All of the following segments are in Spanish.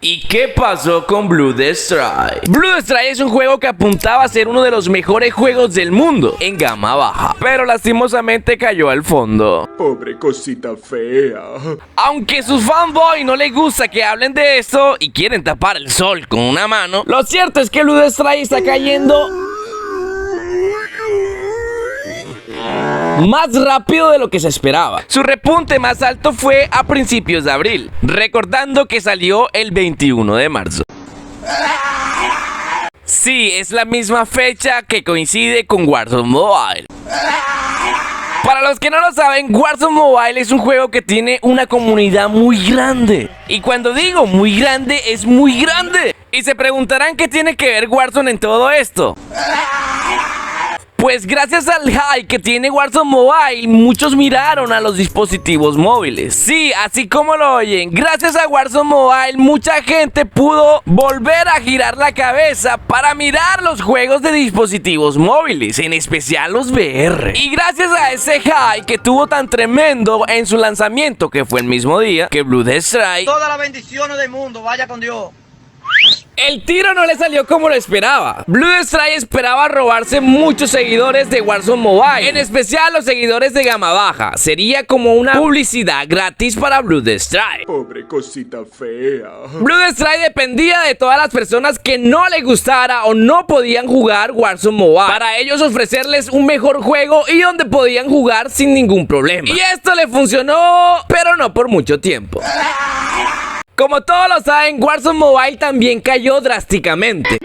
¿Y qué pasó con Blue Strike? Blue Strike es un juego que apuntaba a ser uno de los mejores juegos del mundo en gama baja, pero lastimosamente cayó al fondo. Pobre cosita fea. Aunque sus fanboys no les gusta que hablen de esto y quieren tapar el sol con una mano, lo cierto es que Blue Strike está cayendo más rápido de lo que se esperaba. Su repunte más alto fue a principios de abril, recordando que salió el 21 de marzo. Sí, es la misma fecha que coincide con Warzone Mobile. Para los que no lo saben, Warzone Mobile es un juego que tiene una comunidad muy grande. Y cuando digo muy grande, es muy grande. Y se preguntarán qué tiene que ver Warzone en todo esto. Pues gracias al hype que tiene Warzone Mobile, muchos miraron a los dispositivos móviles. Sí, así como lo oyen, gracias a Warzone Mobile, mucha gente pudo volver a girar la cabeza para mirar los juegos de dispositivos móviles, en especial los VR. Y gracias a ese hype que tuvo tan tremendo en su lanzamiento, que fue el mismo día que Blue Strike, todas las bendiciones del mundo, vaya con Dios. el tiro no le salió como lo esperaba. Blue Strike esperaba robarse muchos seguidores de Warzone Mobile, en especial los seguidores de gama baja. Sería como una publicidad gratis para Blue Strike. Pobre cosita fea. Blue Strike dependía de todas las personas que no les gustara o no podían jugar Warzone Mobile, para ellos ofrecerles un mejor juego y donde podían jugar sin ningún problema. Y esto le funcionó, pero no por mucho tiempo. Como todos lo saben, Warzone Mobile también cayó drásticamente.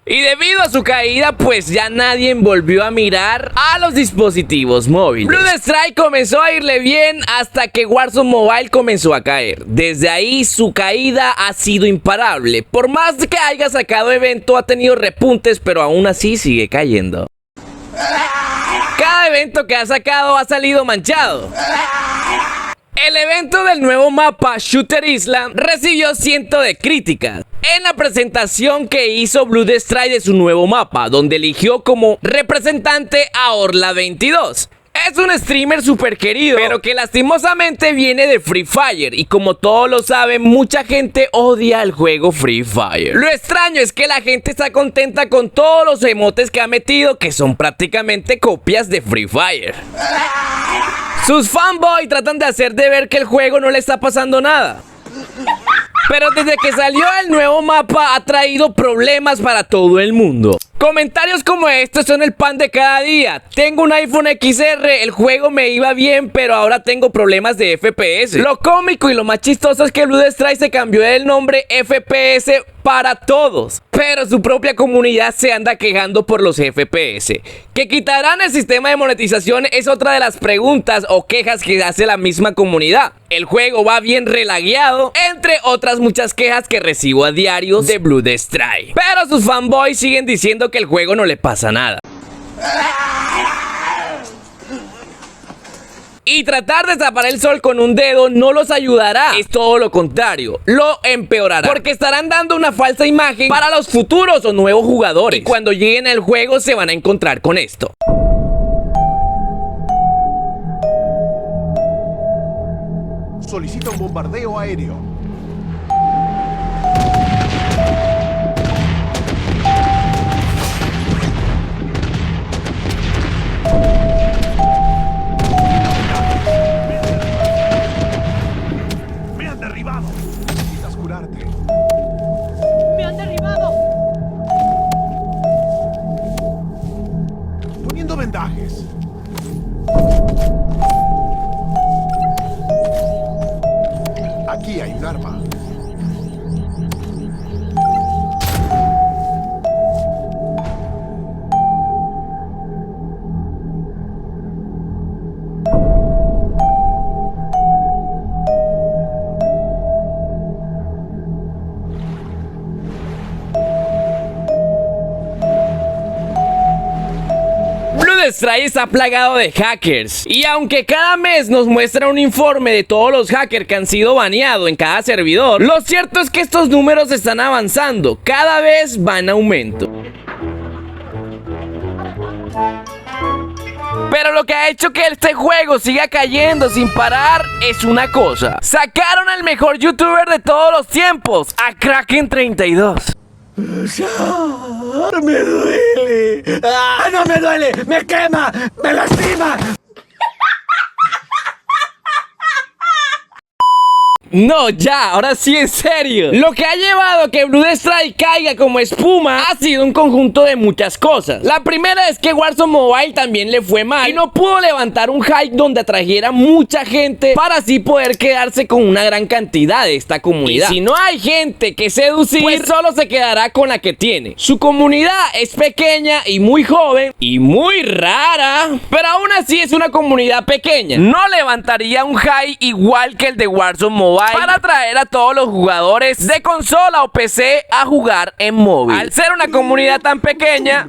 Y debido a su caída, pues ya nadie volvió a mirar a los dispositivos móviles. Blue Strike comenzó a irle bien hasta que Warzone Mobile comenzó a caer. Desde ahí su caída ha sido imparable. Por más que haya sacado evento, ha tenido repuntes, pero aún así sigue cayendo. Cada evento que ha sacado ha salido manchado. El evento del nuevo mapa Shooter Island recibió cientos de críticas en la presentación que hizo Blue Strike de su nuevo mapa, donde eligió como representante a Orla 22. Es un streamer súper querido, pero que lastimosamente viene de Free Fire. Y como todos lo saben, mucha gente odia el juego Free Fire. Lo extraño es que la gente está contenta con todos los emotes que ha metido, que son prácticamente copias de Free Fire. Sus fanboys tratan de hacer de ver que el juego no le está pasando nada. Pero desde que salió el nuevo mapa ha traído problemas para todo el mundo. Comentarios como estos son el pan de cada día. Tengo un iPhone XR, el juego me iba bien, pero ahora tengo problemas de FPS. Lo cómico y lo más chistoso es que Blue Strike se cambió el nombre FPS para todos, pero su propia comunidad se anda quejando por los FPS. ¿Que quitarán el sistema de monetización? Es otra de las preguntas o quejas que hace la misma comunidad. El juego va bien relagueado, entre otras muchas quejas que recibo a diario de Blue Strike. Pero sus fanboys siguen diciendo que el juego no le pasa nada. Y tratar de tapar el sol con un dedo no los ayudará. Es todo lo contrario, lo empeorará. Porque estarán dando una falsa imagen para los futuros o nuevos jugadores. Y cuando lleguen al juego se van a encontrar con esto. Solicita un bombardeo aéreo. ¡Me han derribado! Necesitas curarte. ¡Me han derribado! Poniendo vendajes. Aquí hay un arma. Strike está plagado de hackers. Y aunque cada mes nos muestra un informe de todos los hackers que han sido baneados en cada servidor, lo cierto es que estos números están avanzando. Cada vez van en aumento. Pero lo que ha hecho que este juego siga cayendo sin parar es una cosa. Sacaron al mejor youtuber de todos los tiempos, a Kraken32. Me duele. No me duele. Me quema. Me lastima. No, ya, ahora sí en serio. Lo que ha llevado a que Blood Strike caiga como espuma ha sido un conjunto de muchas cosas. La primera es que Warzone Mobile también le fue mal y no pudo levantar un hype donde atrajera mucha gente para así poder quedarse con una gran cantidad de esta comunidad. Y si no hay gente que seducir, pues solo se quedará con la que tiene. Su comunidad es pequeña y muy joven y muy rara, pero aún así es una comunidad pequeña. No levantaría un hype igual que el de Warzone Mobile para atraer a todos los jugadores de consola o PC a jugar en móvil. Al ser una comunidad tan pequeña,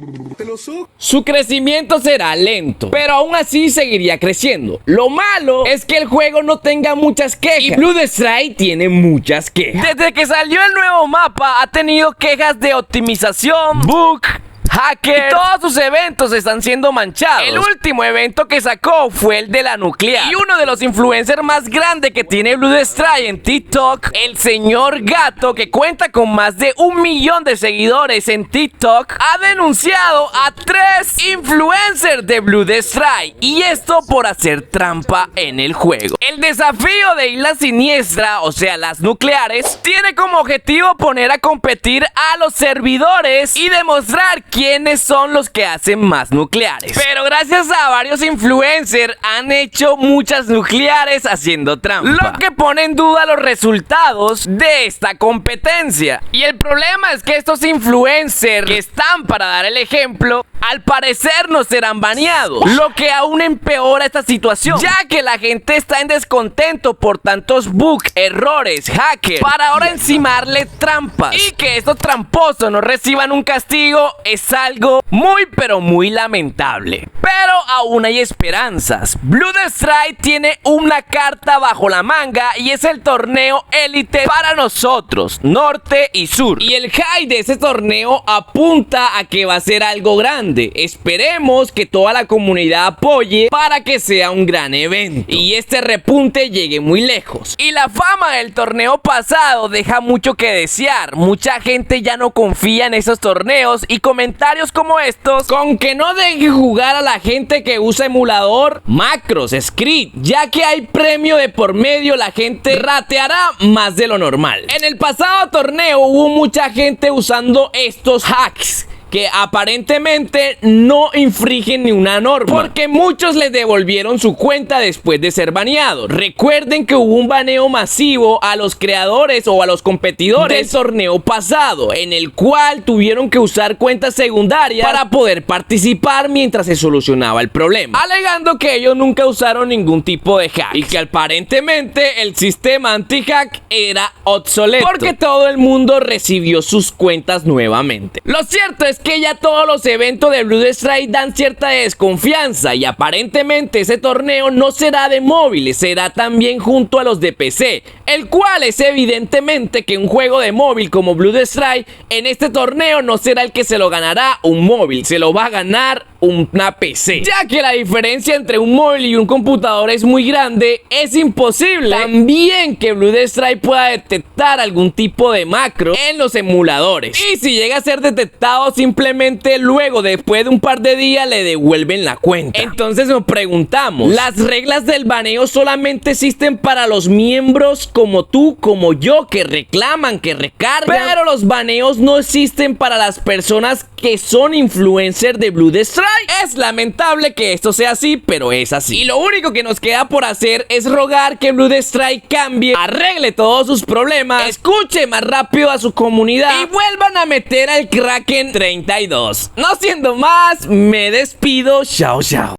su crecimiento será lento, pero aún así seguiría creciendo. Lo malo es que el juego no tenga muchas quejas y Blood Strike tiene muchas quejas. Desde que salió el nuevo mapa ha tenido quejas de optimización, bug, hacker, y todos sus eventos están siendo manchados. El último evento que sacó fue el de la nuclear. Y uno de los influencers más grandes que tiene Blood Strike en TikTok, el señor Gato, que cuenta con más de 1 millón de seguidores en TikTok, ha denunciado a 3 influencers de Blood Strike. Y esto por hacer trampa en el juego. El desafío de Isla Siniestra, o sea las nucleares, tiene como objetivo poner a competir a los servidores y demostrar quiénes son los que hacen más nucleares. Pero gracias a varios influencers han hecho muchas nucleares haciendo trampa, lo que pone en duda los resultados de esta competencia. Y el problema es que estos influencers que están para dar el ejemplo, al parecer no serán baneados, lo que aún empeora esta situación, ya que la gente está en descontento por tantos bugs, errores, hackers, para ahora encimarle trampas. Y que estos tramposos no reciban un castigo es algo muy pero muy lamentable. Pero aún hay esperanzas. Blood Strike tiene una carta bajo la manga y es el torneo élite para nosotros, norte y sur. Y el hype de ese torneo apunta a que va a ser algo grande. Esperemos que toda la comunidad apoye para que sea un gran evento y este repunte llegue muy lejos. Y la fama del torneo pasado deja mucho que desear. Mucha gente ya no confía en esos torneos y comentarios como estos, con que no deje jugar a la gente que usa emulador, macros, script, ya que hay premio de por medio, la gente rateará más de lo normal. En el pasado torneo hubo mucha gente usando estos hacks que aparentemente no infringen ni una norma, porque muchos les devolvieron su cuenta después de ser baneados. Recuerden que hubo un baneo masivo a los creadores o a los competidores del torneo pasado, en el cual tuvieron que usar cuentas secundarias para poder participar mientras se solucionaba el problema, alegando que ellos nunca usaron ningún tipo de hack y que aparentemente el sistema anti-hack era obsoleto, porque todo el mundo recibió sus cuentas nuevamente. Lo cierto es que ya todos los eventos de Blood Strike dan cierta desconfianza y aparentemente ese torneo no será de móviles, será también junto a los de PC, el cual es evidentemente que un juego de móvil como Blood Strike en este torneo no será el que se lo ganará un móvil, se lo va a ganar una PC, ya que la diferencia entre un móvil y un computador es muy grande. Es imposible también que Blood Strike pueda detectar algún tipo de macro en los emuladores, y si llega a ser detectado simplemente luego, después de un par de días, le devuelven la cuenta. Entonces nos preguntamos, ¿las reglas del baneo solamente existen para los miembros como tú, como yo, que reclaman, que recargan, pero los baneos no existen para las personas que son influencers de Blood Strike? Es lamentable que esto sea así, pero es así. Y lo único que nos queda por hacer es rogar que Blood Strike cambie, arregle todos sus problemas, escuche más rápido a su comunidad y vuelvan a meter al Kraken32. No siendo más, me despido. Chao, chao.